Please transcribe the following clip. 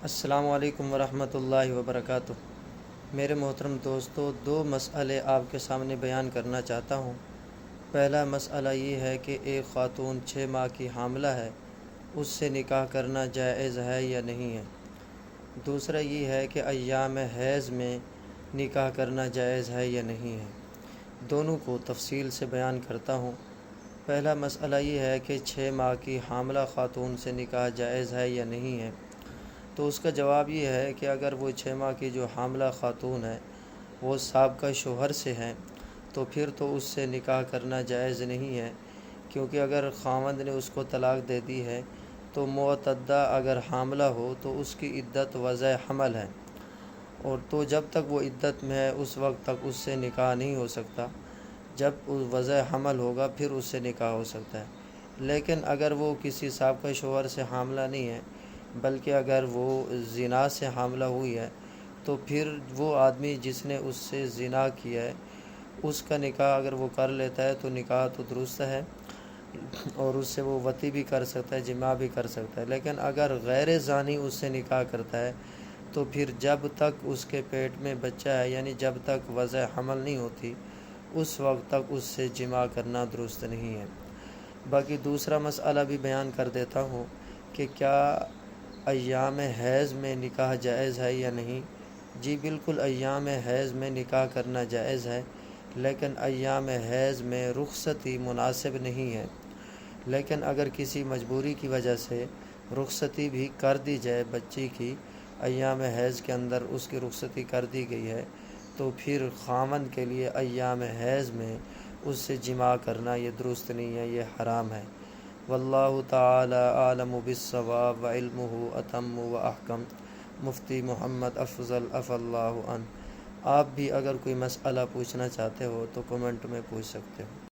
السلام علیکم ورحمۃ اللہ وبرکاتہ۔ میرے محترم دوستو، دو مسئلے آپ کے سامنے بیان کرنا چاہتا ہوں۔ پہلا مسئلہ یہ ہے کہ ایک خاتون 6 ماہ کی حاملہ ہے، اس سے نکاح کرنا جائز ہے یا نہیں ہے۔ دوسرا یہ ہے کہ ایام حیض میں نکاح کرنا جائز ہے یا نہیں ہے۔ دونوں کو تفصیل سے بیان کرتا ہوں۔ پہلا مسئلہ یہ ہے کہ 6 ماہ کی حاملہ خاتون سے نکاح جائز ہے یا نہیں ہے، تو اس کا جواب یہ ہے کہ اگر وہ 6 ماہ کی جو حاملہ خاتون ہے وہ سابقہ شوہر سے ہیں تو پھر تو اس سے نکاح کرنا جائز نہیں ہے، کیونکہ اگر خاوند نے اس کو طلاق دے دی ہے تو معتدہ اگر حاملہ ہو تو اس کی عدت وضع حمل ہے، اور تو جب تک وہ عدت میں ہے اس وقت تک اس سے نکاح نہیں ہو سکتا۔ جب وضع حمل ہوگا پھر اس سے نکاح ہو سکتا ہے۔ لیکن اگر وہ کسی سابقہ شوہر سے حاملہ نہیں ہے بلکہ اگر وہ زنا سے حاملہ ہوئی ہے تو پھر وہ آدمی جس نے اس سے زنا کیا ہے اس کا نکاح اگر وہ کر لیتا ہے تو نکاح تو درست ہے، اور اس سے وہ وطی بھی کر سکتا ہے، جماع بھی کر سکتا ہے۔ لیکن اگر غیر زانی اس سے نکاح کرتا ہے تو پھر جب تک اس کے پیٹ میں بچہ ہے، یعنی جب تک وضع حمل نہیں ہوتی، اس وقت تک اس سے جماع کرنا درست نہیں ہے۔ باقی دوسرا مسئلہ بھی بیان کر دیتا ہوں کہ کیا ایام حیض میں نکاح جائز ہے یا نہیں۔ جی بالکل، ایام حیض میں نکاح کرنا جائز ہے، لیکن ایام حیض میں رخصتی مناسب نہیں ہے۔ لیکن اگر کسی مجبوری کی وجہ سے رخصتی بھی کر دی جائے بچی کی، ایام حیض کے اندر اس کی رخصتی کر دی گئی ہے، تو پھر خاوند کے لیے ایام حیض میں اس سے جماع کرنا یہ درست نہیں ہے، یہ حرام ہے۔ واللہ تعالی عالم بالصواب وعلمہ اتم و احکم۔ مفتی محمد افضل عفی اللہ عنہ۔ آپ بھی اگر کوئی مسئلہ پوچھنا چاہتے ہو تو کمنٹ میں پوچھ سکتے ہو۔